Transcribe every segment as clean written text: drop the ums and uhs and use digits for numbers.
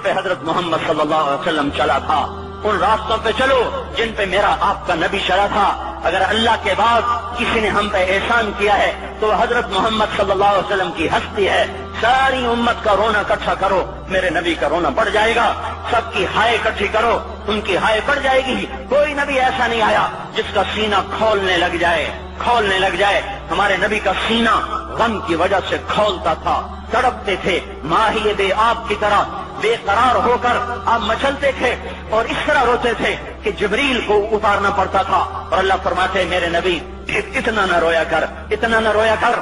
پہ حضرت محمد صلی اللہ علیہ وسلم چلا تھا، ان راستوں پہ چلو جن پہ میرا آپ کا نبی چلا تھا۔ اگر اللہ کے بعد کسی نے ہم پہ احسان کیا ہے تو حضرت محمد صلی اللہ علیہ وسلم کی ہستی ہے۔ ساری امت کا رونا اکٹھا کرو، میرے نبی کا رونا بڑھ جائے گا۔ سب کی ہائے اکٹھی کرو، ان کی ہائے بڑھ جائے گی۔ کوئی نبی ایسا نہیں آیا جس کا سینہ کھولنے لگ جائے۔ ہمارے نبی کا سینہ غم کی وجہ سے کھولتا تھا، تڑپتے تھے، ماہی بے آب کی طرح بے قرار ہو کر آپ مچلتے تھے اور اس طرح روتے تھے کہ جبریل کو اتارنا پڑتا تھا۔ اور اللہ فرماتے میرے نبی اتنا نہ رویا کر۔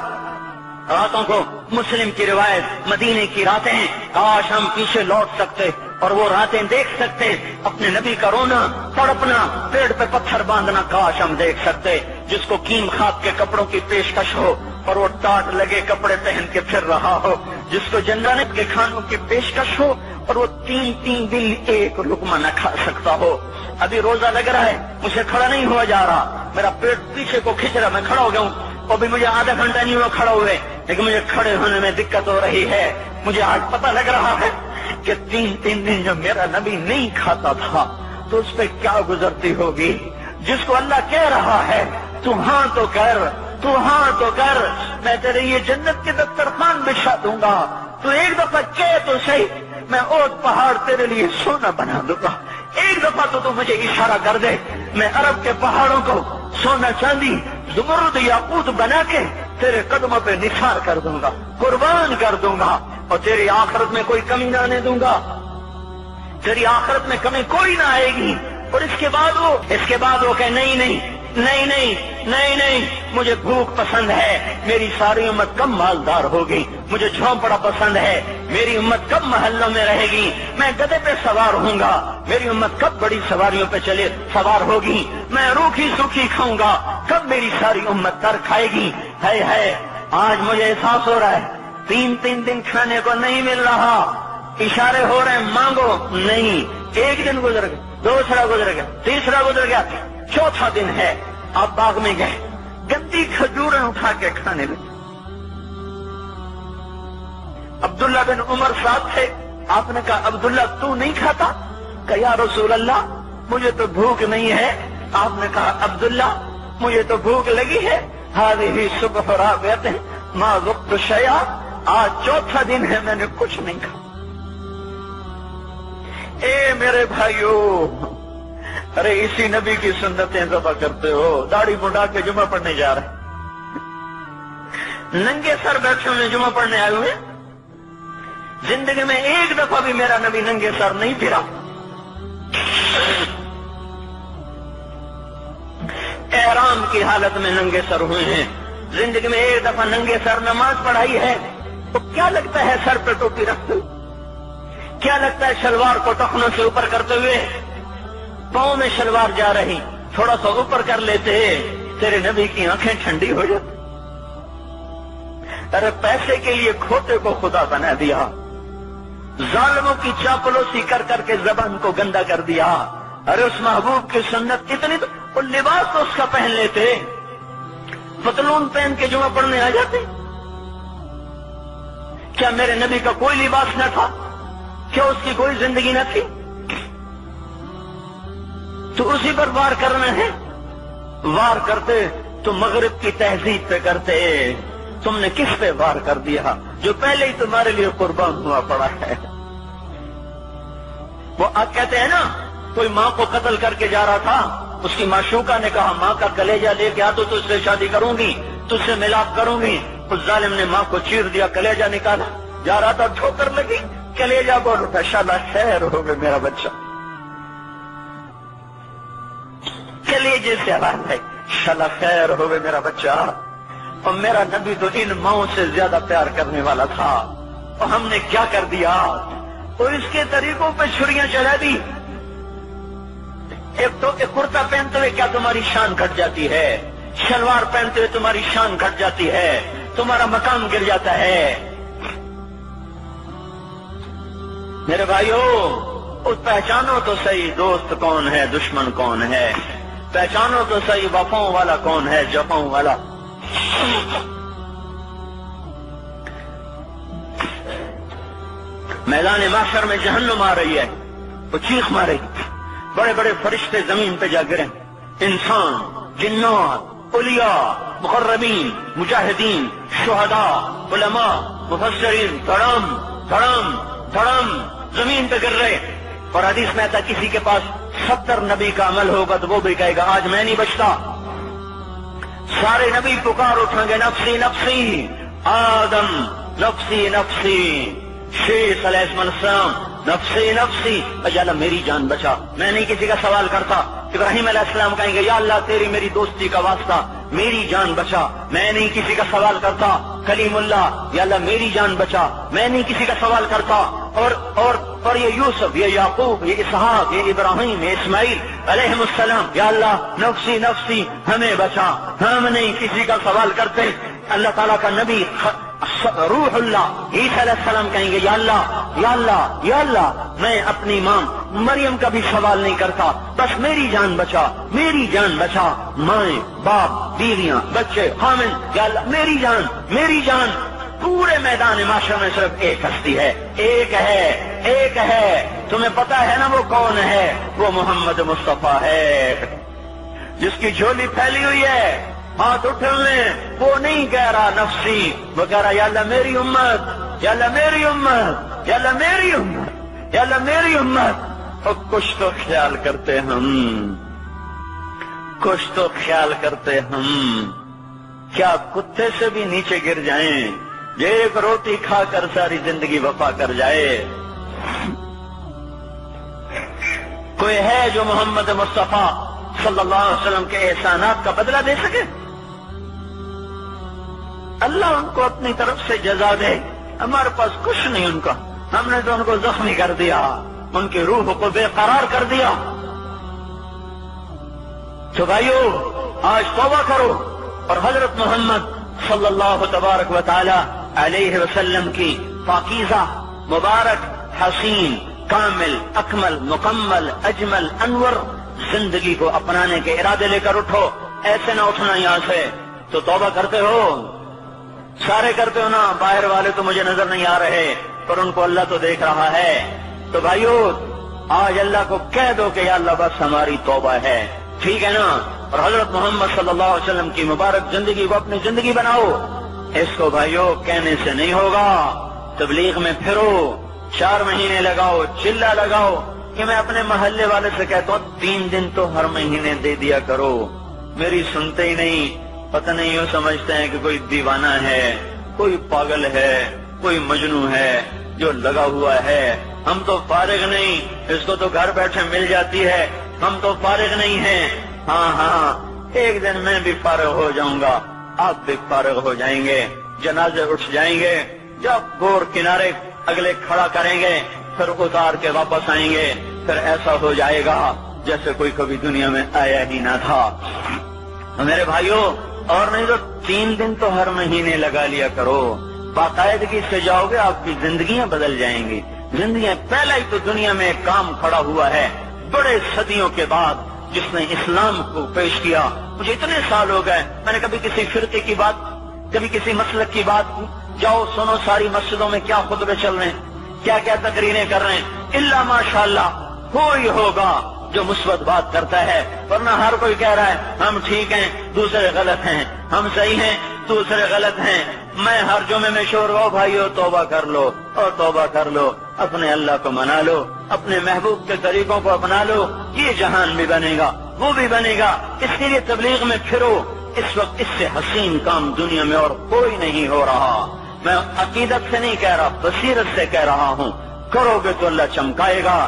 راتوں کو مسلم کی روایت مدینے کی راتیں ہیں، کاش ہم پیچھے لوٹ سکتے اور وہ راتیں دیکھ سکتے، اپنے نبی کا رونا، تڑپنا، پیڑ پہ پتھر باندھنا کاش ہم دیکھ سکتے، جس کو کیم خاک کے کپڑوں کی پیشکش ہو اور وہ ٹاٹ لگے کپڑے پہن کے پھر رہا ہو، جس کو جنت کے کھانوں کی پیشکش ہو اور وہ تین دن ایک لقمہ نہ کھا سکتا ہو۔ ابھی روزہ لگ رہا ہے، مجھے کھڑا نہیں ہوا جا رہا، میرا پیٹ پیچھے کو کھینچ رہا، میں کھڑا ہو گیا ہوں، ابھی مجھے آدھا گھنٹہ نہیں ہوا کھڑا ہوئے، لیکن مجھے کھڑے ہونے میں دقت ہو رہی ہے۔ مجھے آج پتہ لگ رہا ہے کہ تین دن جو میرا نبی نہیں کھاتا تھا تو اس پہ کیا گزرتی ہوگی۔ جس کو اللہ کہہ رہا ہے تو ہاں تو کر، میں تیرے یہ جنت کے دسترخوان بچھا دوں گا، تو ایک دفعہ کہہ تو صحیح، میں اوٹ پہاڑ تیرے لیے سونا بنا دوں گا۔ ایک دفعہ تو مجھے اشارہ کر دے، میں عرب کے پہاڑوں کو سونا چاندی زمرد یاقوت بنا کے تیرے قدموں پہ نثار کر دوں گا، قربان کر دوں گا، اور تیری آخرت میں کوئی کمی نہ آنے دوں گا، تیری آخرت میں کمی کوئی نہ آئے گی۔ اور اس کے بعد وہ کہ نہیں، مجھے بھوک پسند ہے، میری ساری امت کم مالدار ہوگی، مجھے جھونپڑا پسند ہے، میری امت کب محلوں میں رہے گی، میں گدھے پہ سوار ہوں گا، میری امت کب بڑی سواریوں پہ سوار ہوگی، میں روکھی سوکھی کھاؤں گا، کب میری ساری امت تر کھائے گی۔ ہے آج مجھے احساس ہو رہا ہے، تین دن کھانے کو نہیں مل رہا، اشارے ہو رہے ہیں مانگو نہیں۔ ایک دن گزر گیا، دوسرا گزر گیا، تیسرا گزر گیا، چوتھا دن ہے، آپ باغ میں گئے، گندی کھجوریں اٹھا کے کھانے لگے۔ عبداللہ بن عمر صاحب تھے، آپ نے کہا عبداللہ تو نہیں کھاتا؟ کہ یا رسول اللہ مجھے تو بھوک نہیں ہے۔ آپ نے کہا عبداللہ مجھے تو بھوک لگی ہے، ہذہ صبح رابعۃ ما ذقت شیئا، آج چوتھا دن ہے میں نے کچھ نہیں کھا۔ اے میرے بھائیو، ارے اسی نبی کی سنتیں ذبح کرتے ہو، داڑھی منڈا کے جمعہ پڑھنے جا رہے، ننگے سر بیٹھے ہوئے جمعہ پڑھنے آئے ہوئے، زندگی میں ایک دفعہ بھی میرا نبی ننگے سر نہیں پھرا۔ احرام کی حالت میں ننگے سر ہوئے ہیں، زندگی میں ایک دفعہ ننگے سر نماز پڑھائی ہے، تو کیا لگتا ہے سر پہ ٹوپی رکھتے ہوئے؟ کیا لگتا ہے شلوار کو ٹخنوں سے اوپر کرتے ہوئے؟ پاؤں میں شلوار جا رہی، تھوڑا سا اوپر کر لیتے، تیرے نبی کی آنکھیں ٹھنڈی ہو جاتی۔ ارے پیسے کے لیے کھوتے کو خدا بنا دیا، ظالموں کی چاپلوسی کر کے زبان کو گندا کر دیا۔ ارے اس محبوب کی سنت اتنی تو، اور لباس تو اس کا پہن لیتے، پتلون پہن کے جمعہ پڑھنے آ جاتے۔ کیا میرے نبی کا کوئی لباس نہ تھا؟ کیا اس کی کوئی زندگی نہ تھی؟ تو اسی پر وار کرنا ہے، وار کرتے تو مغرب کی تہذیب پہ کرتے، تم نے کس پہ وار کر دیا جو پہلے ہی تمہارے لیے قربان ہوا پڑا ہے؟ وہ آپ کہتے ہیں نا، کوئی ماں کو قتل کر کے جا رہا تھا، اس کی معشوقہ نے کہا ماں کا کلیجہ لے کے آ تو تجھ سے شادی کروں گی، تجھ سے ملاپ کروں گی۔ اس ظالم نے ماں کو چیر دیا، کلیجہ نکالا، جا رہا تھا ٹھوکر لگی، کلیجہ بول اٹھا، شالا خیر ہو گئے میرا بچہ، کلیجے سے آواز ہے، شالا خیر ہو گئے میرا بچہ۔ اور میرا نبی تو ان ماؤں سے زیادہ پیار کرنے والا تھا، اور ہم نے کیا کر دیا؟ اور اس کے طریقوں پہ چھریاں چلا دی۔ ایک تو کرتا پہنتے ہوئے کیا تمہاری شان گھٹ جاتی ہے؟ شلوار پہنتے ہوئے تمہاری شان گھٹ جاتی ہے، تمہارا مقام گر جاتا ہے۔ میرے بھائیو، اس پہچانو تو صحیح دوست کون ہے، دشمن کون ہے، پہچانو تو صحیح وفاؤں والا کون ہے، جفاؤں والا۔ میدان محشر میں جہنم آ رہی ہے، وہ چیخ مارے، بڑے بڑے فرشتے زمین پہ جا گرے، انسان، جنات، اولیاء، مقربین، مجاہدین، شہداء، علماء، مفسرین، دھڑم دھڑم دھڑم زمین پہ گر رہے۔ اور حدیث میں آتا کسی کے پاس 70 نبی کا عمل ہوگا تو وہ بھی کہے گا آج میں نہیں بچتا۔ سارے نبی پکار اٹھیں گے نفسی نفسی، آدم نفسی نفسی، شیخ علیہ السلام نفسی نفسی، یا اللہ میری جان بچا، میں نہیں کسی کا سوال کرتا۔ ابراہیم علیہ السلام کہیں گے یا اللہ تیری میری دوستی کا واسطہ میری جان بچا، میں نہیں کسی کا سوال کرتا۔ کلیم اللہ، یا اللہ میری جان بچا، میں نہیں کسی کا سوال کرتا۔ اور یہ یوسف، یہ یعقوب، یہ اسحاق، یہ ابراہیم، یہ اسماعیل علیہ السلام، یا اللہ نفسی نفسی ہمیں بچا، ہم نہیں کسی کا سوال کرتے۔ اللہ تعالیٰ کا نبی روح اللہ عیسیٰ علیہ السلام کہیں گے یا اللہ یا اللہ یا اللہ میں اپنی ماں مریم کا بھی سوال نہیں کرتا، بس میری جان بچا، میری جان بچا، مائیں باپ بیویاں بچے خامن، یا اللہ میری جان میری جان۔ پورے میدان معاشرے میں صرف ایک ہستی ہے، ایک ہے، تمہیں پتا ہے نا وہ کون ہے؟ وہ محمد مصطفیٰ ہے، جس کی جھولی پھیلی ہوئی ہے، ہاتھ اٹھنے، وہ نہیں کہہ رہا نفسی، وہ کہہ رہا یا اللہ میری امت، یا اللہ میری امت، یا اللہ میری امت، یا اللہ میری امت۔ اور کچھ تو خیال کرتے ہم، کچھ تو خیال کرتے ہم، کیا کتے سے بھی نیچے گر جائیں، ایک روٹی کھا کر ساری زندگی وفا کر جائے؟ کوئی ہے جو محمد مصطفیٰ صلی اللہ علیہ وسلم کے احسانات کا بدلہ دے سکے؟ اللہ ان کو اپنی طرف سے جزا دے، ہمارے پاس کچھ نہیں ان کا، ہم نے تو ان کو زخمی کر دیا، ان کی روح کو بے قرار کر دیا۔ تو بھائیو آج توبہ کرو اور حضرت محمد صلی اللہ تبارک و تعالی علیہ وسلم کی پاکیزہ، مبارک، حسین، کامل، اکمل، مکمل، اجمل، انور زندگی کو اپنانے کے ارادے لے کر اٹھو۔ ایسے نہ اٹھنا یہاں سے، تو توبہ کرتے ہو، سارے کرتے ہو نا، باہر والے تو مجھے نظر نہیں آ رہے پر ان کو اللہ تو دیکھ رہا ہے۔ تو بھائیو آج اللہ کو کہہ دو کہ یا اللہ بس ہماری توبہ ہے، ٹھیک ہے نا؟ اور حضرت محمد صلی اللہ علیہ وسلم کی مبارک زندگی کو اپنی زندگی بناؤ۔ اس کو بھائیو کہنے سے نہیں ہوگا، تبلیغ میں پھرو، 4 مہینے لگاؤ، چلہ لگاؤ کہ میں اپنے محلے والے سے کہتا ہوں 3 دن تو ہر مہینے دے دیا کرو، میری سنتے ہی نہیں، پتہ نہیں یوں سمجھتے ہیں کہ کوئی دیوانہ ہے، کوئی پاگل ہے، کوئی مجنون ہے جو لگا ہوا ہے۔ ہم تو فارغ نہیں، اس کو تو گھر بیٹھے مل جاتی ہے، ہم تو فارغ نہیں ہیں۔ ہاں ایک دن میں بھی فارغ ہو جاؤں گا، آپ بھی فارغ ہو جائیں گے، جنازے اٹھ جائیں گے، جب گور کنارے اگلے کھڑا کریں گے پھر اتار کے واپس آئیں گے، پھر ایسا ہو جائے گا جیسے کوئی کبھی دنیا میں آیا ہی نہ تھا۔ میرے بھائیوں اور نہیں تو 3 دن تو ہر مہینے لگا لیا کرو، باقاعدگی سے جاؤ گے، آپ کی زندگیاں بدل جائیں گی، زندگیاں۔ پہلا ہی تو دنیا میں ایک کام کھڑا ہوا ہے بڑے صدیوں کے بعد جس نے اسلام کو پیش کیا۔ مجھے اتنے سال ہو گئے، میں نے کبھی کسی فرقے کی بات، کبھی کسی مسلک کی بات، جاؤ سنو ساری مسجدوں میں کیا خطبے چل رہے ہیں، کیا کیا تقریریں کر رہے ہیں، الا ماشاءاللہ کوئی ہوگا جو مثبت بات کرتا ہے، ورنہ ہر کوئی کہہ رہا ہے ہم ٹھیک ہیں دوسرے غلط ہیں، ہم صحیح ہیں دوسرے غلط ہیں۔ میں ہر جمعے میں شور ہو بھائیو توبہ کر لو اور توبہ کر لو، اپنے اللہ کو منا لو، اپنے محبوب کے طریقوں کو اپنا لو، یہ جہان بھی بنے گا وہ بھی بنے گا۔ اس کے لیے تبلیغ میں پھرو، اس وقت اس سے حسین کام دنیا میں اور کوئی نہیں ہو رہا۔ میں عقیدت سے نہیں کہہ رہا، بصیرت سے کہہ رہا ہوں، کرو گے تو اللہ چمکائے گا۔